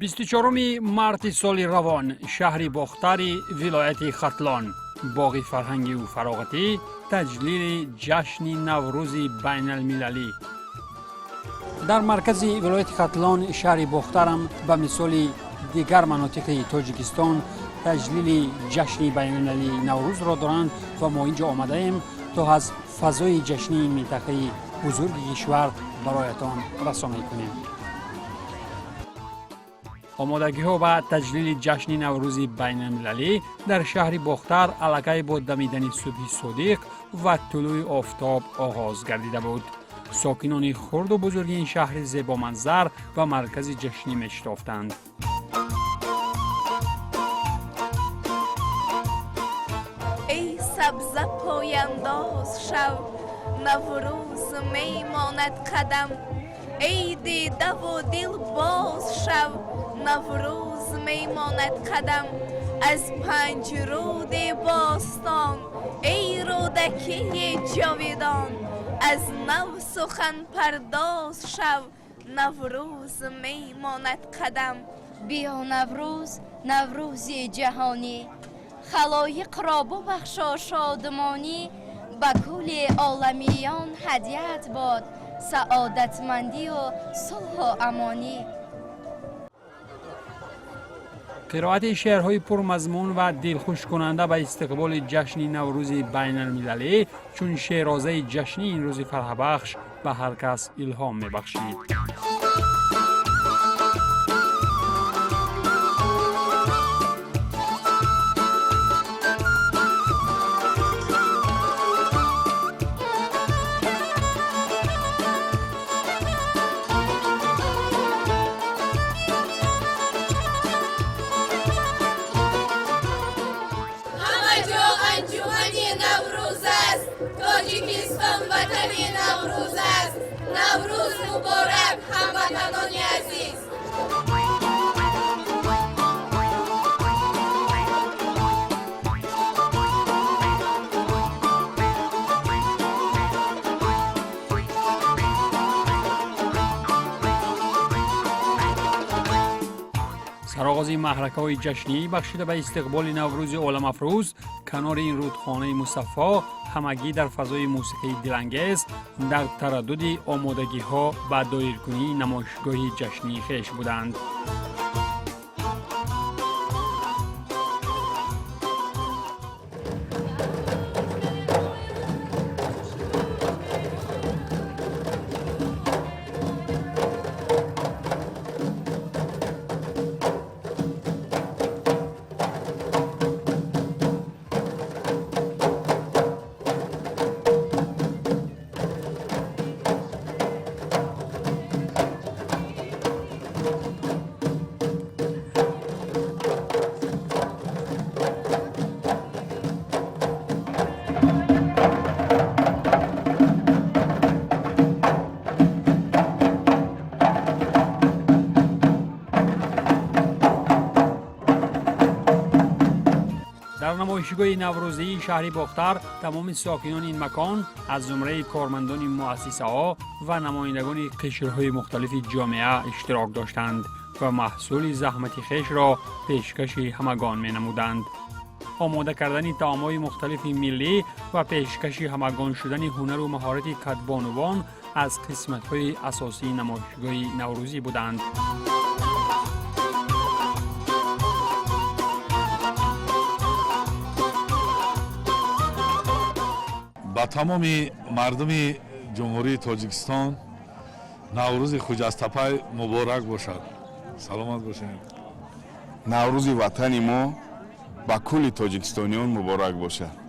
24 مارت سال روان شهر باختری ولایت ختلان باغ فرهنگی و فراغتی تجلیل جشن نوروز بین المللی. در مرکز ولایت ختلان شهر باخترم به مثال دیگر مناطق تاجیکستان تجلیل جشن بین المللی نوروز را دارند و ما اینجا آمده ایم تا از فضای جشنی منطقه بزرگ کشور برایتان رسانه کنیم. آمادگی ها به تجلیل جشن نوروز بین المللی در شهر باختر علاقه با دمیدن صبح صادق و طلوع آفتاب آغاز گردیده بود. ساکنان خرد و بزرگ این شهر زیبا منظر و مرکز جشنی میشتافتند. ای سبز پاینداز شو نوروز میماند قدم، ای دیده و دل باز شو نوروز میماند قدم. از پنج رود باستان ای رودکی جاویدان، از نو سخن پرداز شو نوروز میماند قدم. بیا نوروز، نوروز جهانی، خلایق را ببخشا شادمانی، به کل عالمیان هدیت باد سعادتمندی و صلح و امانی. قرائت شعرهای پرمضمون و دلخوش کننده به استقبال جشن نوروز بین المللی چون شیرازه جشنی این روز فرح بخش به هر کس الهام میبخشید. تاجیکستان وطنی نوروز است. نوروز مبارک هموطنان عزیز. سرآغاز محرکه‌های جشنی بخشیده به استقبال نوروز عالم افروز کنار این رودخانه مصفا همگی در فضای موسیقی دلانگیز در تردد آمادگی‌ها به دایرکنی نمایشگاه جشنی خویش بودند. در نمایشگاه نوروزی شهر باختر تمام ساکنان این مکان از جمله کارمندان مؤسسه ها و نمایندگان قشرهای مختلف جامعه اشتراک داشتند و محصول زحمت خویش را پیشکش همگان می نمودند. آماده کردن طعام‌های مختلف ملی و پیشکش همگان شدن هنر و مهارت کدبانوان از قسمت‌های اساسی نمایشگاه نوروزی بودند. با تمام مردم جمهوری تاجیکستان نوروز خجستپای مبارک باشد. سلامت باشید. نوروز وطن ما با کل تاجیکستانیان مبارک باشد.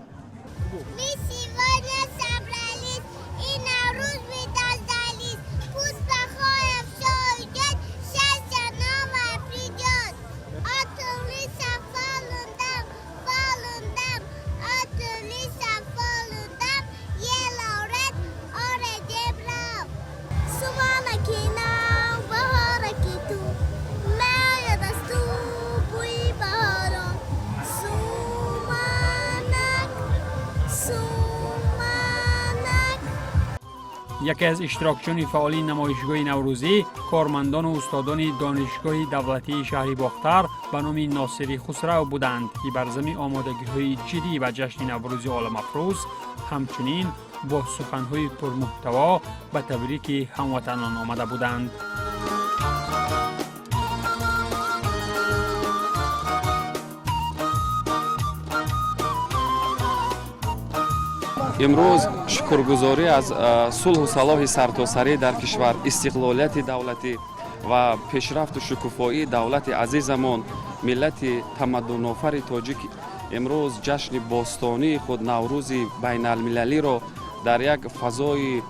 یکی از اشتراکچیان فعال نمایشگاه نوروزی کارمندان و استادان دانشگاه دولتی شهر باختر به نام ناصری خسرو بودند که بر ضمن آمادگی‌های جدی و جشن نوروز عالم افروز همچنین با سخن‌های پرمحتوا به تبریک هموطنان آمده بودند. امروز شکرگزاری از صلح و صلاح سرتاسری در کشور، استقلالیت دولتی و پیشرفت و شکوفایی دولت عزیزمان ملت تمدن‌آفر تاجیک امروز جشن باستانی خود نوروز بین المللی را در یک فضای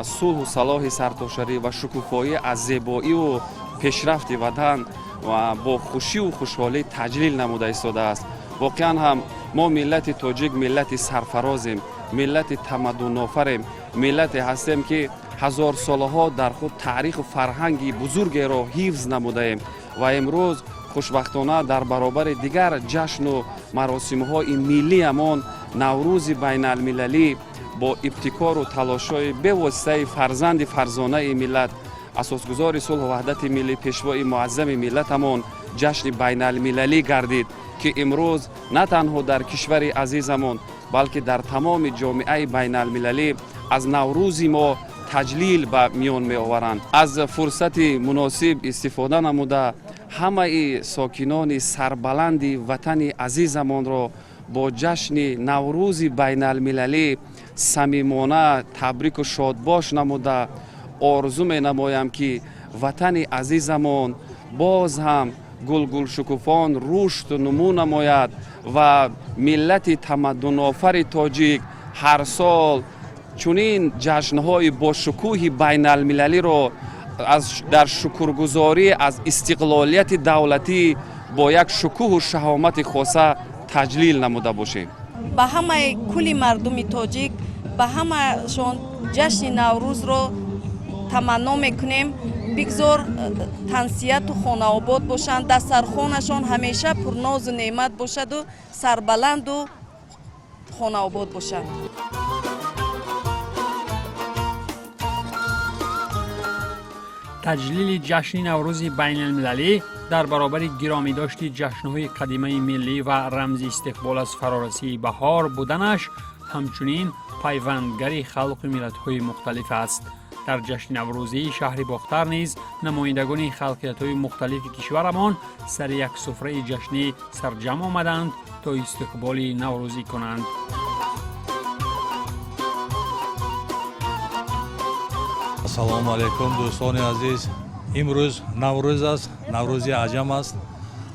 صلح و صلاح سرتاسری و شکوفایی از زیبایی و پیشرفت وطن و با خوشی و خوشحالی تجلیل نموده ایستاده است. واقعا هم ما ملت تاجیک ملت سرفرازیم، ملت تمدن آفریم، ملت هستیم که هزار سالها در خود تاریخ و فرهنگی بزرگی را حفظ نموده ایم و امروز خوشبختانه در برابر دیگر جشن و مراسم‌های ملی امان نوروز بین المللی با ابتکار و تلاش‌های به‌واسطه فرزند فرزانه ملت اساسگزار صلح و وحدت ملی پیشوای معظم ملتمان جشن بین المللی گردید که امروز نه تنها در کشور عزیزمان بلکه در تمام جامعه بین المللی از نوروز ما تجلیل به میان می آورند. از فرصت مناسب استفاده نموده همه ساکنان سربلند وطن عزیزمان را با جشن نوروز بین المللی صمیمانه تبریک و شادباش نموده آرزو می نمایم که وطن عزیزمان باز هم گل شکوفان رشد و نمو نماید و ملت تمدن آفر تاجیک هر سال چنین جشن‌های با شکوه بین المللی را در شکرگزاری از استقلالیت دولتی با یک شکوه و شهامت خاصه تجلیل نموده باشیم. به همه کل مردم تاجیک به همه شون جشن نوروز را تمنا میکنیم بگذار تنسیت و خانه آباد باشند، دسترخوانشان همیشه پرناز و نعمت باشد و سربلند و خانه آباد باشند. تجلیل جشن نوروز بین المللی در برابر گرامی داشتی جشن‌های قدیمی ملی و رمز استقبال از فرارسی بهار بودنش همچنین پیوندگری خلق ملت‌های مختلف است. در جشن نوروزی شهر باختر نیز نمایندگان خلقیت‌های مختلف کشورمان سر یک سفره جشنی سرجم آمدند تا استقبال نوروزی کنند. السلام علیکم دوستان عزیز. امروز نوروز است، نوروز عجم است.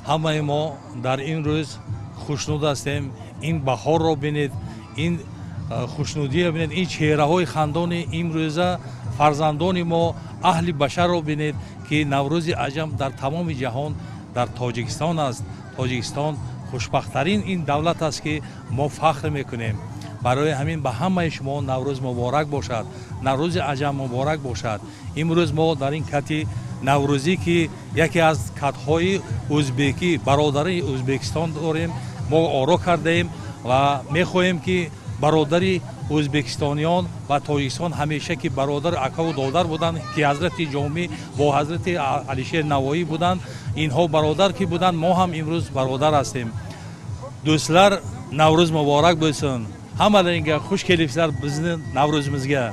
همه ما در این روز خوشنود هستیم. این بهار را بینید، این خوشنودی را بینید، این چهره های خندان امروزه فرزندان ما اهل بشر را بینید که نوروز عجم در تمام جهان در تاجیکستان است. تاجیکستان خوشبخت‌ترین این دولت است که ما فخر میکنیم. برای همین به همه شما نوروز مبارک باشد، نوروز عجم مبارک باشد. امروز ما در این کتی نوروزی که یکی از کتهای ازبکی برادری ازبکستان داریم ما آرا کرده ایم و میخواهیم که برادری ازبکستانیان و تاجیکستان همیشه که برادر اکا و دادر بودند که حضرت جامی با حضرت علیشیر نوایی بودند، اینها برادر که بودند ما هم امروز برادر هستیم. دوستلار نوروز مبارک باشن. Hammalarga xush kelibsizlar bizni Navruzimizga.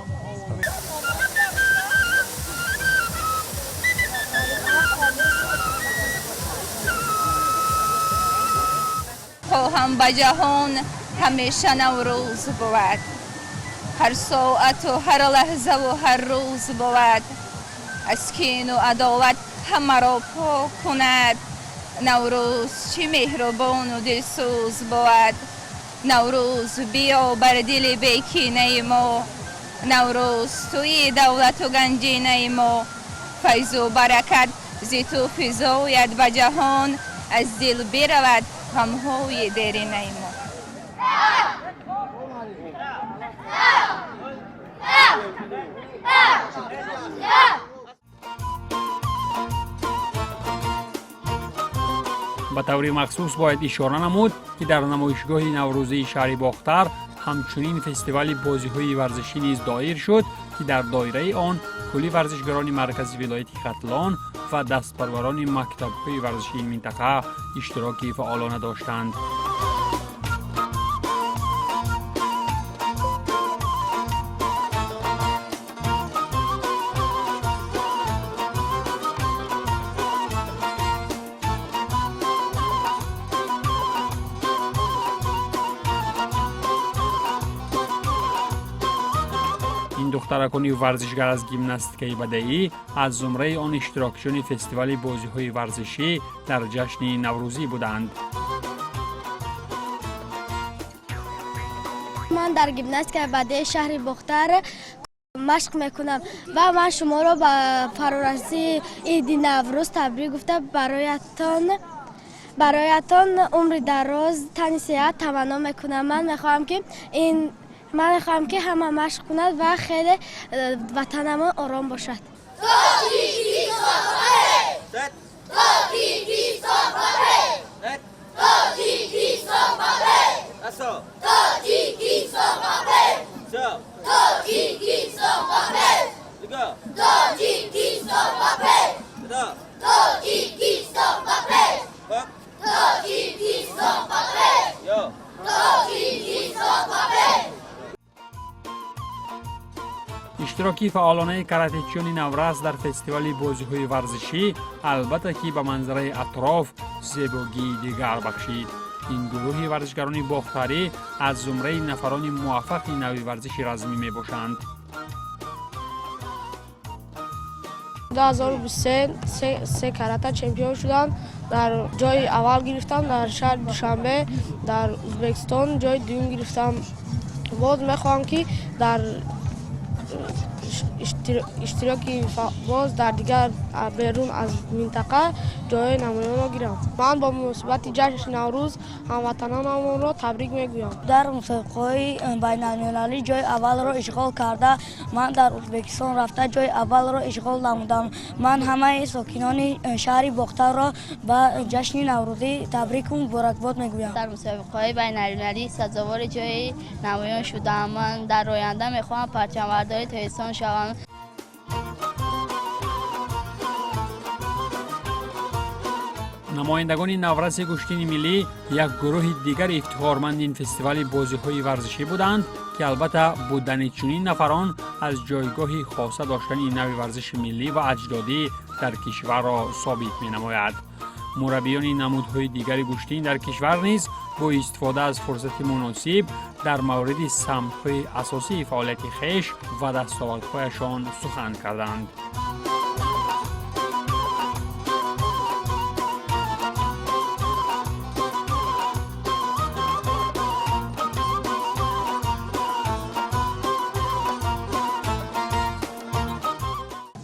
خواهم به جهان همیشه نوروز بود، هر ساعت و هر لحظه و هر روز بود، از کین و عداوت همه را پاک کند. نوروز چه مهربان و دلسوز بود. نوروز بیا بر دل بیکینه ما، نوروز توی دولت و گنجینه ما، فیض و برکت ز تو فزاید به جهان، از دل برود غمهای دیرینه ما. به طور مخصوص باید اشاره نمود که در نمایشگاه نوروزی شهر باختر همچنین فستیوال بازی‌های ورزشی نیز دایر شد که در دایره آن کلی ورزشکاران مرکزی ولایت ختلان و دستپروران مکتب‌های ورزشی این منطقه اشتراکی فعالانه داشتند. این دخترکانی ورزشگر از گیمناستیکای بدایی از زمره آن اشتراکیان فستیوال بازی‌های ورزشی در جشن نوروزی بودند. من در گیمناستیکای بدایی شهر بختر مشق میکنم و من شما را به فرارسی عید نوروز تبریک گفته برایتان عمر دراز تن صحت تمنا میکنم. من میخواهم که همه مشق کند و خیلی وطنمان آرام باشد. اشتراکی فعالانه کراته‌چیان نوروز در فستیوال بازی‌های ورزشی البته که به منظره اطراف زیبایی دیگر بخشید. این گروه ورزشکاران باختری از زمره نفران موفق نوع ورزش رزمی می باشند. 2023 کاراته چمپیون شدم. در جای اول گرفتم در شهر دوشنبه. در ازبکستان جای دوم گرفتم. باز میخوام که در اشتراکی باز در دیگر بیرون از منطقه جای نمایان را گیرم. من با مناسبت جشن نوروز هموطنانم را تبریک میگویم. در مسابقه‌های بین‌المللی جای اول را اشغال کرده، من در ازبکستان رفته جای اول را اشغال نمودم. من همه ساکنان شهر باختر را به جشن نوروزی تبریک و مبارکباد میگویم. در مسابقه‌های بین‌المللی سزاوار جای نمایان شدم. من در آینده میخواهم پرچم‌بردار تهران شوم. نمایندگان نورس گشتین ملی یک گروه دیگر افتخارمند این فستیوال بازی‌های ورزشی بودند که البته بودن چنین نفران از جایگاهی خاصه داشتن این نوع ورزش ملی و اجدادی در کشور را ثابت می‌نماید. مربیان نمودهای دیگر گشتین در کشور نیز با استفاده از فرصت مناسب در مورد سمت‌های اساسی فعالیت خویش و دستاوردهایشان سخن کردند.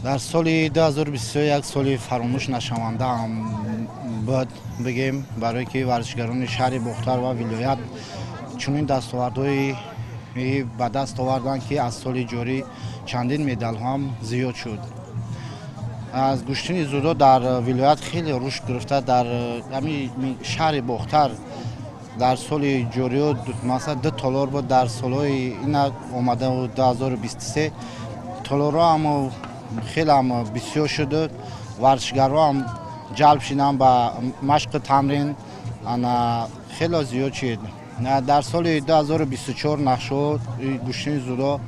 در سال 2023 یک سال فراموش نشونده هم باید بگیم، برای که ورزشکاران شهر باختر و ولایت چنین دستاوردهایی به دست آوردند که از سال جاری چندین مدال هم زیاد شد. از گشتن زودو در ولایت خیلی رشد گرفته. در شهر باختر در سال جاری مثلا 2 تالار بود، در سالهای این آمده و 2023 تالارها هم خیلی هم بسیار شده. ورزشکارها هم جلب شدن به مشق تمرین، خیلی زیاد شد. در سال 2024 نقشه گشتن زودو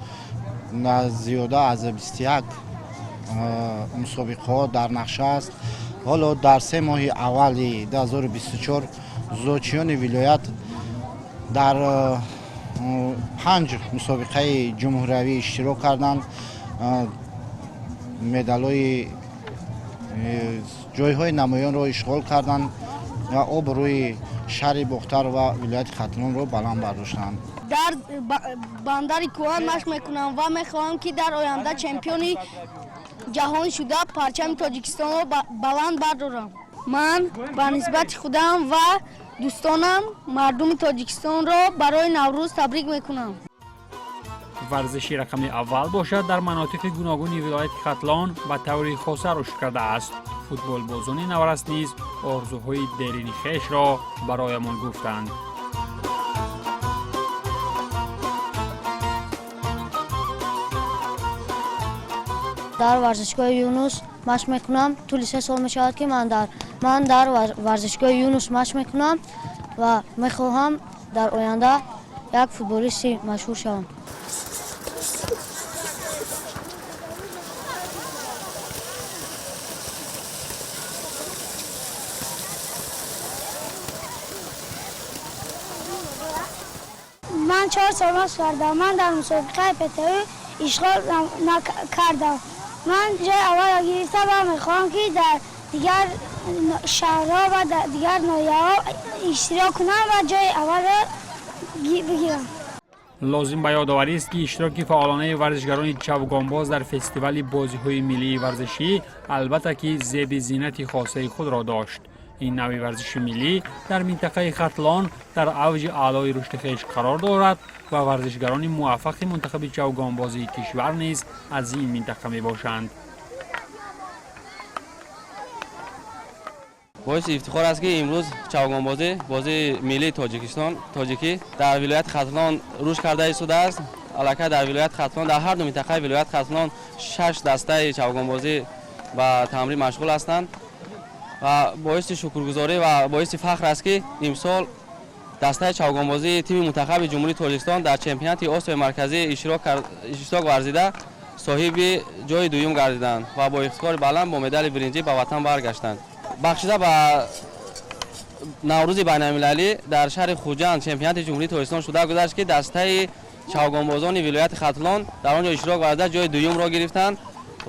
زیاده از 21 مسابقه ها در نقشه است. حالا در 3 ماه اول 2024 زودچیان ولایت در 5 مسابقه جمهوری اشتراک کردند. مدال‌های جایهای نمایان را اشغال کردند و آبروی شهر باختر و ولایت ختلان را بلند برداشتند. در بندر کوهان مشق میکنم و میخواهم که در آینده چمپیون جهان شده پرچم تاجیکستان را بلند بردارم. من به نسبت خودم و دوستانم مردم تاجیکستان را برای نوروز تبریک میکنم. ورزشی رقم اول باشد در مناطق گوناگون ولایت ختلان به طور خاص رشد کرده است. فوتبال بازان نورس نیز آرزوهای دیرینی خویش را برایمان گفتند. در ورزشگاه یونس مشق میکنم. طول 3 سال میشود که من در ورزشگاه یونس مشق میکنم و میخواهم در آینده یک فوتبالیست مشهور شوم. من 4 سال مشق کردم. من در مسابقه پتوی اشغال نکردم. من جای اول گرفتم و میخوام که در دیگر شهرها و در دیگر ناحیه‌ها اشتراک کنم و جای اول بگیرم. لازم به یادآوری است که اشتراک فعالانه ورزشگران چوگانباز در فستیوال بازی‌های ملی ورزشی البته که زیب زینت خاصه خود را داشت. این نوع ورزش ملی در منطقه ختلان در اوج اعلای رشد خویش قرار دارد و ورزشگران موفق منتخب چوگانبازی کشور نیز از این منطقه می باشند. باعث افتخار است که امروز بازی ملی تاجیکی در ولایت ختلان رشد کرده ایستاده است. البته در ولایت ختلان در هر دو منطقه ولایت ختلان 6 دسته چوگانبازی و تمرین مشغول هستند و باعث شکرگزاری و باعث فخر است که امسال دسته چوگانبازی تیم منتخب جمهوری تاجیکستان در چمپیونات آسیای مرکزی اشتراک ورزیده صاحب جای دوم گردیدند و با افتخار بلند با مدال برنجی به وطن برگشتند. بخشیده به نوروز بین‌المللی در شهر خوجند چمپیونات جمهوری تاجیکستان شده گذشت که دسته چوگانبازان ولایت ختلان در آنجا اشتراک ورزیده جای دوم را گرفتند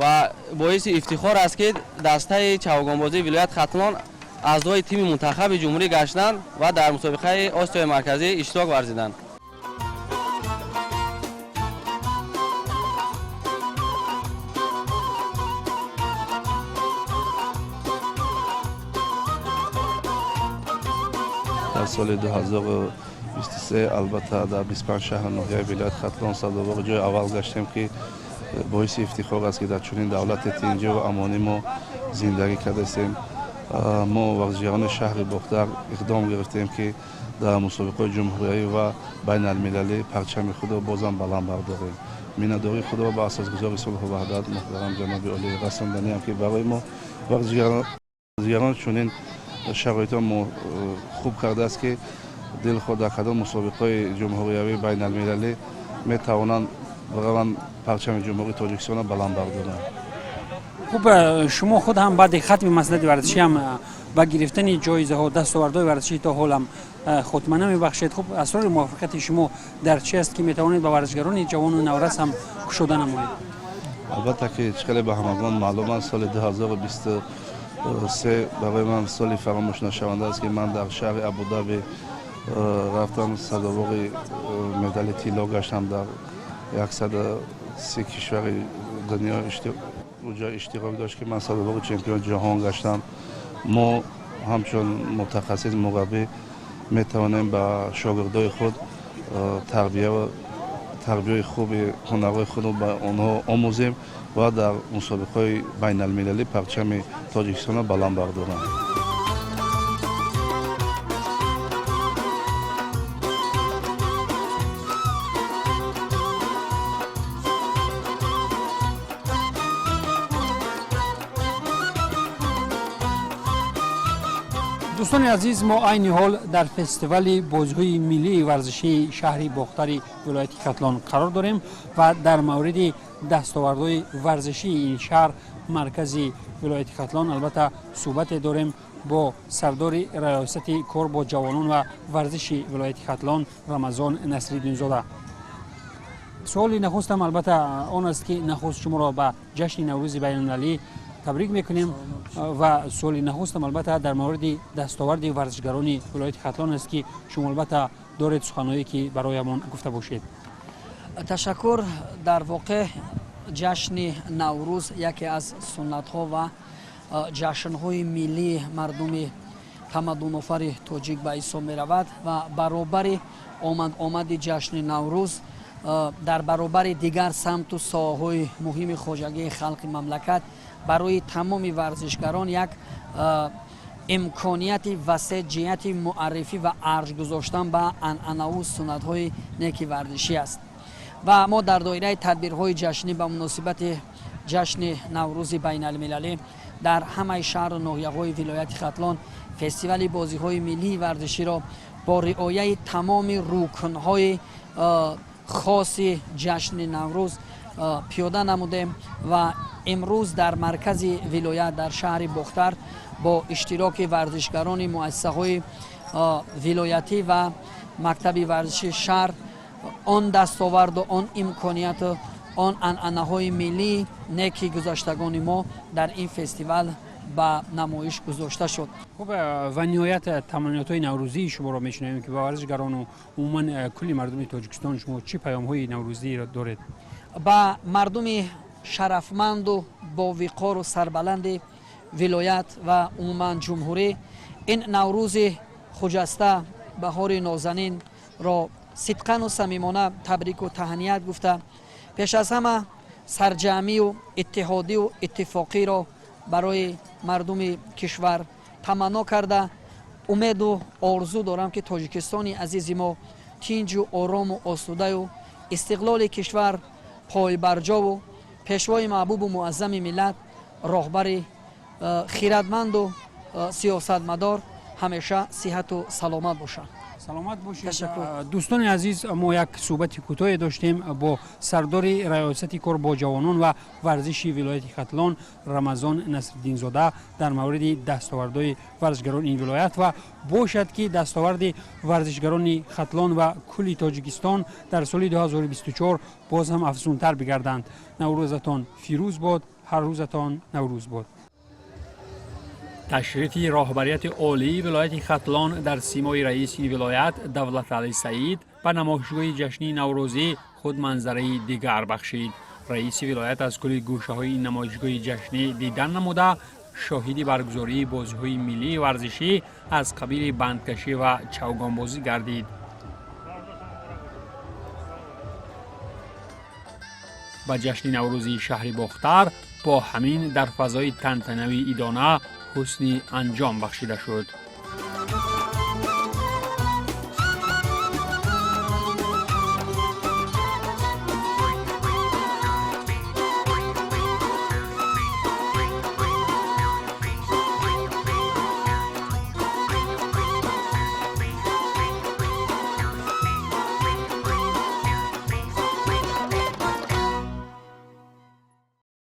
و باعث افتخار است که دسته چوگانبازی ولایت ختلان اعضای تیم منتخب جمهوری گشتند و در مسابقه آسیای مرکزی اشتراک ورزیدند. در سال 2023 البته در 25 شهر ناحیه ولایت ختلان صدر جای اول گشتیم که باعث افتخار است که در چنین دولت تنجی و امانی ما زندگی کردیم. ما ورزشگران شهر بختر اقدام گرفتیم که در مسابقه جمهوری و بین المللی پرچم خود را بازم بلند برداریم. مینداری خود را به اساسگزار صلح و وحدت محترم جناب علی رساندنی هم که برای ما ورزشگران چنین شرایط ما خوب کرده است که دل خود در کدام مسابقه جمهوری بین المللی میتوانند بروند پرچم جمهوری تاجیکستان را بلند بردارند. خوب، شما خود هم بعد ختم مسند ورزشی هم با گرفتن جایزه ها دستاوردهای ورزشی تا حال هم خودمانه میبخشید. خب اسرار موفقیت شما در چی است که میتوانید با ورزشگران جوان و نورس هم گشوده نمایید؟ البته که چقدر به همگان معلوم است سال 2023 برای من سالی فراموش نشونده است که من در شهر ابودابی رفتم صداباغ مدال طلا گشتم. در 130 کشور دنیا اونجا اشتراک داشت که من صداباغ چمپیون جهان گشتم. ما همچون متخصص مربی میتوانیم با شاگردای خود تربیت خوب هنرهای خود را به آنها آموزیم و در مسابقه بین المللی پرچم تاجیکستان را بلند برداریم. دوستان عزیز، ما عین حال در فستیوال بازی‌های ملی ورزشی شهر بختر ولایت ختلان قرار داریم و در مورد دستاوردهای ورزشی این شهر مرکزی ولایت ختلان البته صحبت داریم با سردار ریاست کار با جوانان و ورزش ولایت ختلان رمضان نصرالدین زاده. سوالی نخستم البته آن است که نخست شما را به جشن نوروز بین‌المللی تبریک میکنیم و سوالی نخستم البته در مورد دستاورد ورزشگران ولایت ختلان است که شما البته دارید سخنایی که برایمان گفته باشید. تشکر. در واقع جشن نوروز یکی از سنت ها و جشن های ملی مردم تمدن آفر تاجیک به حساب می رود و برابر آمد جشن نوروز در برابر دیگر سمت و ساحه‌های مهم خواجگی خلق مملکت برای تمام ورزشگران یک امکانیت وسیع جهت معرفی و ارج گذاشتن به عنعنه و سنت‌های نیک ورزشی است و ما در دایره تدبیرهای جشنی به مناسبت جشن نوروز بین المللی در همه شهر و ناحیه‌های ولایت ختلان فستیوال بازی‌های ملی ورزشی را با رعایت تمام رکن‌های خاص جشن نوروز پیاده نمودیم و امروز در مرکز ولایت در شهر بختر با اشتراک ورزشکاران مؤسسه‌های ولایتی و مکتب ورزشی شهر آن دستاورد و آن امکانیت آن عنعنه‌های ملی نیکی گذشتگان ما در این فستیوال به نمایش گذاشته شد. خب و نهایت تمنیات‌های نوروزی شما را می‌شنویم که به ورزشکاران و عموما کل مردم تاجیکستان شما چه پیام‌های نوروزی را دارید؟ به مردم شرفمند و با وقار و سربلند ولایت و عموما جمهوری این نوروز خجسته بهار نازنین را صدقاً و صمیمانه تبریک و تهنیت گفته پیش از همه سرجمی و اتحادی و اتفاقی را برای مردم کشور تمنا کرده امید و آرزو دارم که تاجیکستان عزیز ما تنج و آرام و آسوده و استقلال کشور پای برجا و پیشوای محبوب و معظم ملت راهبر خیرتمند و سیاستمدار همیشه صحت و سلامت باشند. سلامت باشید. دوستان عزیز ما یک صحبت کوتاه داشتیم با سردار ریاست کار با جوانان و ورزشی ولایت ختلان رمضان نصرالدین زاده در مورد دستاوردهای ورزشگران این ولایت و باشد که دستاورد ورزشگران ختلان و کل تاجیکستان در سال 2024 باز هم افزونتر بگردند. نوروزتان فیروز باد، هر روزتان نوروز باد. تشریف راهبریت عالی ولایت ختلان در سیمای رئیس ولایت دولت علی سعید به نمایشگاه جشنی نوروزی خود منظره دیگر بخشید. رئیس ولایت از کل گوشه‌های این نمایشگاه جشنی دیدن نموده شاهد برگزاری بازی‌های ملی ورزشی از قبیل بندکشی و چوگانبازی گردید. با جشن نوروزی شهر بختر با همین در فضای تنتنوی ایدانه حسنی انجام بخشیده شد.